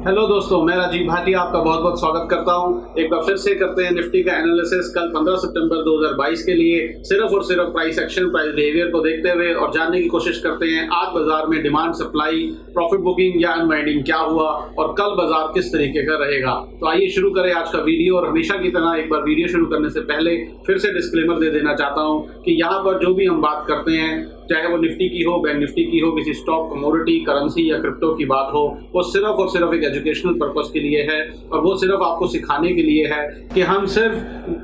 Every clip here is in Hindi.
हेलो दोस्तों, मैं राजीव भाटिया आपका बहुत बहुत स्वागत करता हूं। एक बार फिर से करते हैं निफ्टी का एनालिसिस कल 15 सितंबर 2022 के लिए। सिर्फ और सिर्फ प्राइस एक्शन, प्राइस बिहेवियर को देखते हुए और जानने की कोशिश करते हैं आज बाजार में डिमांड, सप्लाई, प्रॉफिट बुकिंग या अनवाइंडिंग क्या हुआ और कल बाजार किस तरीके का रहेगा। तो आइए शुरू करें आज का वीडियो। और हमेशा की तरह एक बार वीडियो शुरू करने से पहले फिर से डिस्क्लेमर दे देना चाहता हूं कि यहाँ पर जो भी हम बात करते हैं, चाहे वो निफ्टी की हो, बैंक निफ्टी की हो, किसी स्टॉक, कमोडिटी, करेंसी या क्रिप्टो की बात हो, वो सिर्फ और सिर्फ एक एजुकेशनल पर्पस के लिए है और वो सिर्फ आपको सिखाने के लिए है कि हम सिर्फ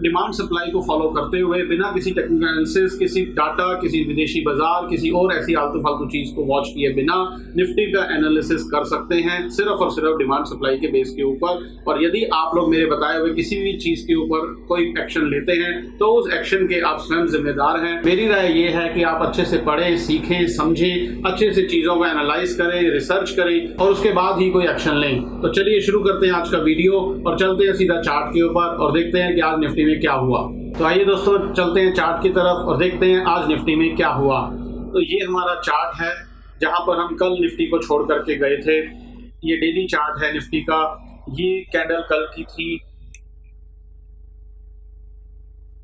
डिमांड सप्लाई को फॉलो करते हुए बिना किसी टेक्निकल एनालिसिस, किसी डाटा, किसी विदेशी बाजार, किसी और ऐसी आलतू फालतू चीज को वॉच किए बिना निफ्टी का एनालिसिस कर सकते हैं सिर्फ और सिर्फ डिमांड सप्लाई के बेस के ऊपर। और यदि आप लोग मेरे बताए हुए किसी भी चीज के ऊपर कोई एक्शन लेते हैं तो उस एक्शन के आप स्वयं जिम्मेदार हैं। मेरी राय ये है कि आप अच्छे से पढ़ें, सीखें, समझें, अच्छे से चीजों को एनालाइज करें, रिसर्च करें और उसके बाद ही कोई एक्शन लें। तो चलिए शुरू करते हैं आज का वीडियो और चलते हैं सीधा चार्ट के ऊपर और देखते हैं कि आज निफ्टी में क्या हुआ। तो आइए दोस्तों, चलते हैं चार्ट की तरफ और देखते हैं आज निफ्टी में क्या हुआ। तो ये हमारा चार्ट है जहां पर हम कल निफ्टी को छोड़ करके गए थे। ये डेली चार्ट है निफ्टी का। ये कैंडल कल की थी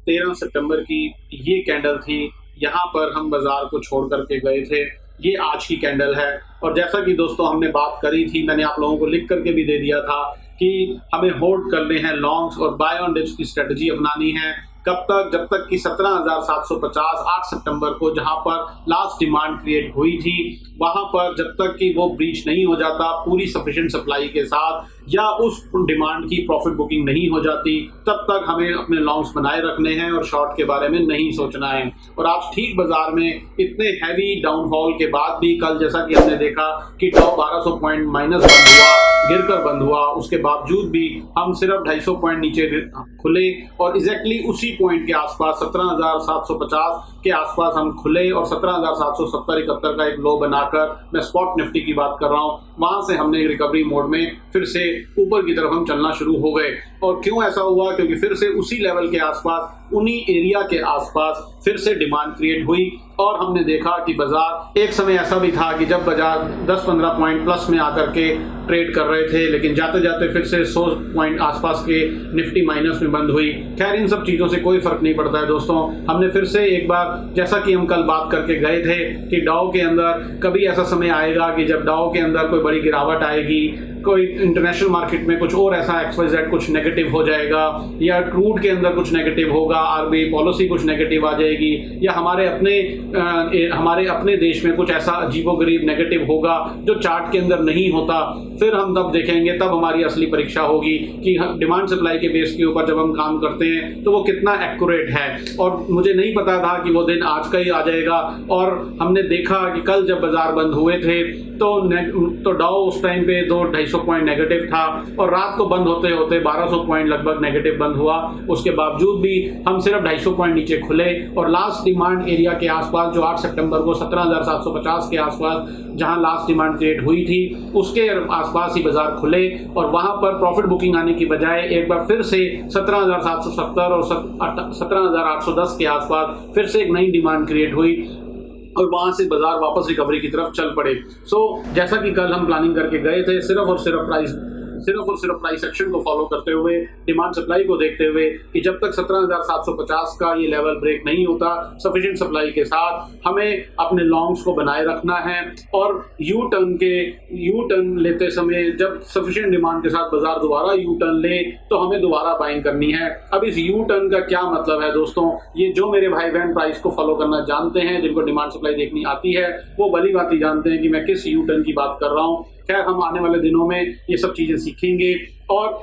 13 सितंबर की, ये कैंडल थी, यहाँ पर हम बाजार को छोड़ करके गए थे। ये आज की कैंडल है और जैसा कि दोस्तों हमने बात करी थी, मैंने आप लोगों को लिख करके भी दे दिया था कि हमें होल्ड करने हैं लॉन्ग्स और बाय ऑन डिप्स की स्ट्रेटजी अपनानी है। कब तक? जब तक कि 17,750 8 सितंबर को जहां पर लास्ट डिमांड क्रिएट हुई थी, वहां पर जब तक कि वो ब्रीच नहीं हो जाता पूरी सफिशिएंट सप्लाई के साथ या उस डिमांड की प्रॉफिट बुकिंग नहीं हो जाती, तब तक हमें अपने लॉन्ग्स बनाए रखने हैं और शॉर्ट के बारे में नहीं सोचना है। और आज ठीक बाजार में इतने हैवी डाउनफॉल के बाद भी कल जैसा कि हमने देखा कि डॉ 1200 पॉइंट माइनस बंद हुआ, गिरकर बंद हुआ, उसके बावजूद भी हम सिर्फ 250 पॉइंट नीचे खुले और एग्जैक्टली उसी पॉइंट के आसपास 17,750 के आसपास हम खुले और 17,770-71 का एक लो बनाकर, मैं स्पॉट निफ्टी की बात कर रहा हूं, वहां से हमने रिकवरी मोड में फिर से ऊपर की तरफ हम चलना शुरू हो गए। और क्यों ऐसा हुआ? क्योंकि फिर से उसी लेवल के आसपास, उन्हीं एरिया के आसपास फिर से डिमांड क्रिएट हुई और हमने देखा कि बाजार, एक समय ऐसा भी था कि जब बाजार 10-15 पॉइंट प्लस में आकर के ट्रेड कर रहे थे, लेकिन जाते जाते फिर से 100 पॉइंट आसपास के निफ्टी माइनस में बंद हुई। खैर, इन सब चीज़ों से कोई फर्क नहीं पड़ता है दोस्तों। हमने फिर से एक बार, जैसा कि हम कल बात करके गए थे कि डाउ के अंदर कभी ऐसा समय आएगा कि जब डाउ के अंदर कोई बड़ी गिरावट आएगी, कोई इंटरनेशनल मार्केट में कुछ और ऐसा XYZ कुछ नेगेटिव हो जाएगा या क्रूड के अंदर कुछ नेगेटिव होगा, RBI पॉलिसी कुछ नेगेटिव आ जाएगी या हमारे अपने देश में कुछ ऐसा अजीबोगरीब नेगेटिव होगा जो चार्ट के अंदर नहीं होता, फिर हम तब देखेंगे, तब हमारी असली परीक्षा होगी कि डिमांड सप्लाई के बेस के ऊपर जब हम काम करते हैं तो वो कितना एक्यूरेट है। और मुझे नहीं पता था कि वो दिन आज का ही आ जाएगा और हमने देखा कि कल जब बाजार बंद हुए थे तो डाउ उस टाइम पे 200-250 पॉइंट नेगेटिव था और रात को बंद होते होते 1200 पॉइंट लगभग नेगेटिव बंद हुआ। उसके बावजूद भी हम सिर्फ 250 पॉइंट नीचे खुले और लास्ट डिमांड एरिया के आसपास, जो 8 सितंबर को 17,750 के आसपास जहां लास्ट डिमांड क्रिएट हुई थी, उसके आसपास ही बाजार खुले और वहां पर प्रॉफिट बुकिंग आने की बजाय एक बार फिर से 17,770 और 17,810 के आसपास फिर से एक नई डिमांड क्रिएट हुई और वहां से बाजार वापस रिकवरी की तरफ चल पड़े। जैसा कि कल हम प्लानिंग करके गए थे, सिर्फ और सिर्फ प्राइस एक्शन को फॉलो करते हुए, डिमांड सप्लाई को देखते हुए कि जब तक 17,750 का ये लेवल ब्रेक नहीं होता, सफिशिएंट सप्लाई के साथ हमें अपने लॉन्ग्स को बनाए रखना है। और यू टर्न लेते समय जब सफिशिएंट डिमांड के साथ बाजार दोबारा यू टर्न ले तो हमें दोबारा बाइंग करनी है। अब इस यू टर्न का क्या मतलब है दोस्तों? ये जो मेरे भाई बहन प्राइस को फॉलो करना जानते हैं, जिनको डिमांड सप्लाई देखनी आती है, वो भली बात ही जानते हैं कि मैं किस यू टर्न की बात कर रहा हूँ। खैर, हम आने वाले दिनों में ये सब चीजें सीखेंगे और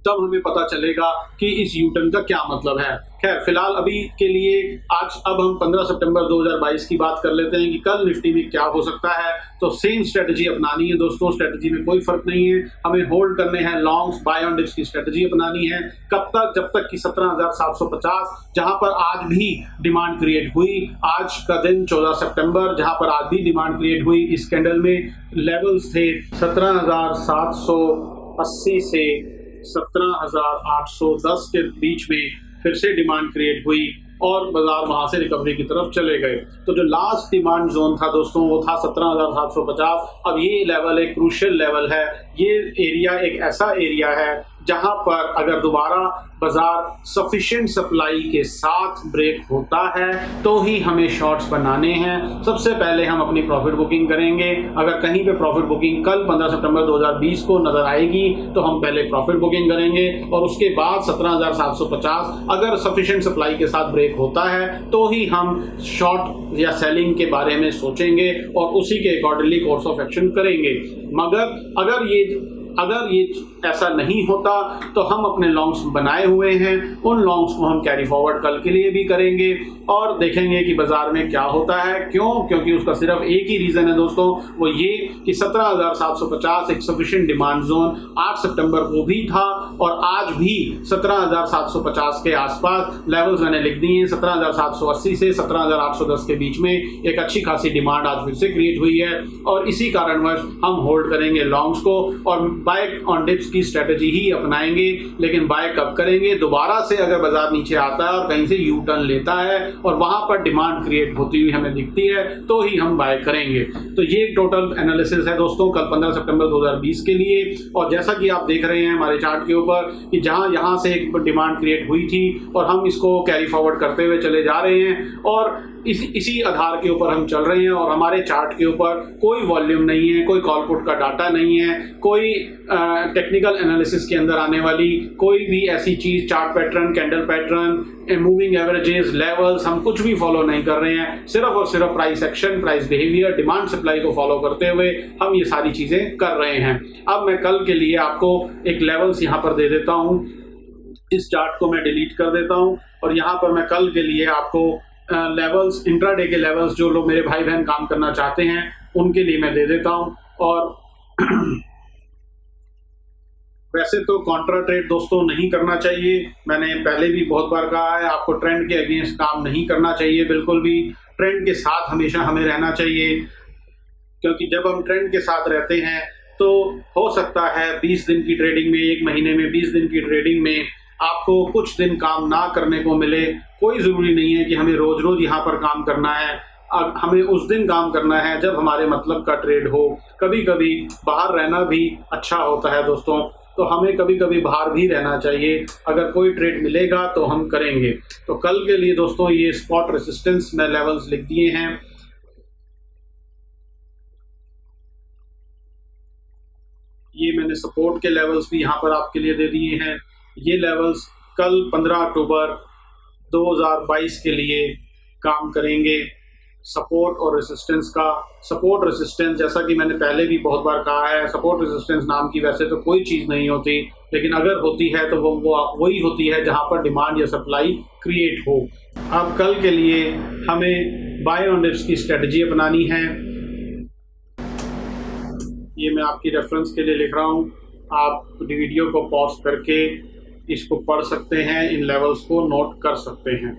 तब हमें पता चलेगा कि इस यू टर्न का क्या मतलब है। खैर, फिलहाल अभी के लिए अब हम 15 सितंबर 2022 की बात कर लेते हैं कि कल निफ्टी में क्या हो सकता है। तो सेम स्ट्रेटजी अपनानी है दोस्तों, स्ट्रेटजी में कोई फर्क नहीं है। हमें होल्ड करने हैं लॉन्ग्स, बाय ऑन डिप्स की स्ट्रेटजी अपनानी है। कब तक? जब तक कि 17,750, जहां पर आज भी डिमांड क्रिएट हुई, आज का दिन 14 सितंबर, जहां पर आज भी डिमांड क्रिएट हुई, इस कैंडल में लेवल्स थे 17,780 से 17,810 के बीच में फिर से डिमांड क्रिएट हुई और बाजार वहां से रिकवरी की तरफ चले गए। तो जो लास्ट डिमांड जोन था दोस्तों वो था 17,750। अब ये लेवल एक क्रूशियल लेवल है। ये एरिया एक ऐसा एरिया है जहां पर अगर दोबारा बाजार सफिशिएंट सप्लाई के साथ ब्रेक होता है तो ही हमें शॉर्ट्स बनाने हैं। सबसे पहले हम अपनी प्रॉफिट बुकिंग करेंगे। अगर कहीं पे प्रॉफिट बुकिंग कल 15 सितंबर 2020 को नजर आएगी तो हम पहले प्रॉफिट बुकिंग करेंगे और उसके बाद 17,750 अगर सफिशिएंट सप्लाई के साथ ब्रेक होता है तो ही हम शॉर्ट या सेलिंग के बारे में सोचेंगे और उसी के अकॉर्डिंगली कोर्स ऑफ एक्शन करेंगे। मगर अगर ये ऐसा नहीं होता तो हम अपने लॉन्ग्स बनाए हुए हैं, उन लॉन्ग्स को हम कैरी फॉरवर्ड कल के लिए भी करेंगे और देखेंगे कि बाजार में क्या होता है। क्योंकि उसका सिर्फ एक ही रीजन है दोस्तों, वो ये कि 17,750 एक सफिशिएंट डिमांड जोन 8 सितंबर को भी था और आज भी 17,750 के आसपास लेवल्स मैंने लिख दिए हैं। 17,780 से 17,810 के बीच में एक अच्छी खासी डिमांड आज फिर से क्रिएट हुई है और इसी कारणवश हम होल्ड करेंगे लॉन्ग्स को और बाय ऑन डिप्स की स्ट्रेटेजी ही अपनाएंगे। लेकिन बाय कब करेंगे? दोबारा से अगर बाजार नीचे आता है और कहीं से यू टर्न लेता है और वहां पर डिमांड क्रिएट होती हुई हमें दिखती है तो ही हम बाय करेंगे। तो ये टोटल एनालिसिस है दोस्तों कल 15 सितंबर 2020 के लिए। और जैसा कि आप देख रहे हैं हमारे चार्ट के ऊपर कि जहां यहां से एक डिमांड क्रिएट हुई थी और हम इसको कैरी फॉरवर्ड करते हुए चले जा रहे हैं और इसी आधार के ऊपर हम चल रहे हैं और हमारे चार्ट के ऊपर कोई वॉल्यूम नहीं है, कोई कॉल पुट का डाटा नहीं है, कोई टेक्निकल एनालिसिस के अंदर आने वाली कोई भी ऐसी चीज, chart pattern, candle pattern, moving averages, levels, हम कुछ भी फॉलो नहीं कर रहे हैं। सिर्फ और सिर्फ price action, price behaviour, demand supply को फॉलो करते हुए हम ये सारी चीजें कर रहे हैं। अब मैं कल के लिए आपको एक लेवल्स यहाँ पर दे देता हूँ। इस चार्ट को मैं डिलीट कर देता हूँ और यहाँ पर मैं कल के लिए आपको लेवल्स, इंट्राडे के लेवल्स जो लोग मेरे भाई बहन काम करना चाहते हैं उनके लिए मैं दे देता हूं। और वैसे तो कॉन्ट्रा ट्रेड दोस्तों नहीं करना चाहिए, मैंने पहले भी बहुत बार कहा है, आपको ट्रेंड के अगेंस्ट काम नहीं करना चाहिए, बिल्कुल भी ट्रेंड के साथ हमेशा हमें रहना चाहिए। क्योंकि जब हम ट्रेंड के साथ रहते हैं तो हो सकता है 20 दिन की ट्रेडिंग में, एक महीने में 20 दिन की ट्रेडिंग में आपको कुछ दिन काम ना करने को मिले। कोई ज़रूरी नहीं है कि हमें रोज रोज यहाँ पर काम करना है, हमें उस दिन काम करना है जब हमारे मतलब का ट्रेड हो। कभी कभी बाहर रहना भी अच्छा होता है दोस्तों, तो हमें कभी कभी बाहर भी रहना चाहिए। अगर कोई ट्रेड मिलेगा तो हम करेंगे। तो कल के लिए दोस्तों ये स्पॉट रेसिस्टेंस मैं लेवल्स लिख दिए हैं। ये मैंने सपोर्ट के लेवल्स भी यहाँ पर आपके लिए दे दिए हैं। ये लेवल्स कल 15 अक्टूबर 2022 के लिए काम करेंगे। सपोर्ट और रेसिस्टेंस का, सपोर्ट रेसिस्टेंस जैसा कि मैंने पहले भी बहुत बार कहा है, सपोर्ट रेसिस्टेंस नाम की वैसे तो कोई चीज़ नहीं होती, लेकिन अगर होती है तो वो वही होती है जहां पर डिमांड या सप्लाई क्रिएट हो। अब कल के लिए हमें बाय ऑन डिप्स की स्ट्रेटजी अपनानी है। ये मैं आपकी रेफरेंस के लिए लिख रहा हूँ, आप वीडियो को पॉज करके इसको पढ़ सकते हैं, इन लेवल्स को नोट कर सकते हैं।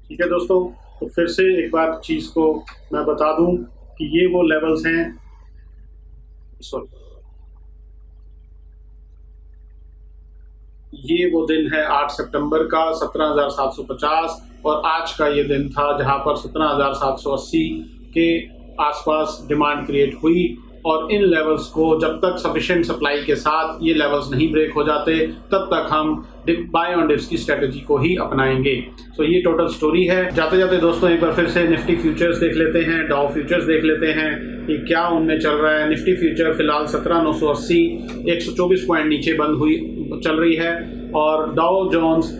ठीक है दोस्तों, तो फिर से एक बार चीज को मैं बता दूं कि ये वो लेवल्स हैं, ये वो दिन है 8 सितंबर का 17,750 और आज का ये दिन था जहां पर 17,780 के आसपास डिमांड क्रिएट हुई। और इन लेवल्स को जब तक सफिशिएंट सप्लाई के साथ ये लेवल्स नहीं ब्रेक हो जाते तब तक हम बाय ऑन डिप्स की स्ट्रेटजी को ही अपनाएंगे। सो ये टोटल स्टोरी है। जाते जाते दोस्तों एक बार फिर से निफ्टी फ्यूचर्स देख लेते हैं, डाउ फ्यूचर्स देख लेते हैं कि क्या उनमें चल रहा है। निफ्टी फ्यूचर फिलहाल 17,980 124 पॉइंट नीचे बंद हुई चल रही है और डाउ जोन्स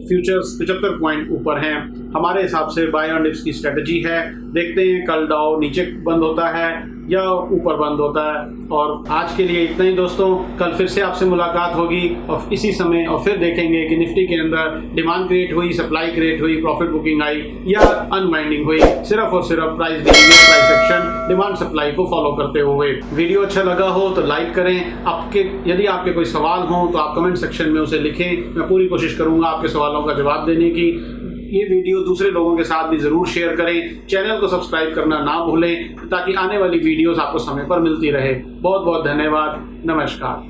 फ्यूचर्स 75 पॉइंट ऊपर हैं। हमारे हिसाब से बाय ऑन डिप्स की स्ट्रेटजी है। देखते हैं कल डाउ नीचे बंद होता है या ऊपर बंद होता है। और आज के लिए इतना ही दोस्तों, कल फिर से आपसे मुलाकात होगी और इसी समय और फिर देखेंगे कि निफ्टी के अंदर डिमांड क्रिएट हुई, सप्लाई क्रिएट हुई, प्रॉफिट बुकिंग आई या अनवाइंडिंग हुई, सिर्फ और सिर्फ price behaviour, price action, demand supply को फॉलो करते हुए। वीडियो अच्छा लगा हो तो लाइक करें। यदि आपके कोई सवाल हो तो आप कमेंट सेक्शन में उसे लिखें, मैं पूरी कोशिश करूंगा आपके सवालों का जवाब देने की। ये वीडियो दूसरे लोगों के साथ भी ज़रूर शेयर करें। चैनल को सब्सक्राइब करना ना भूलें ताकि आने वाली वीडियोस आपको समय पर मिलती रहे। बहुत बहुत धन्यवाद। नमस्कार।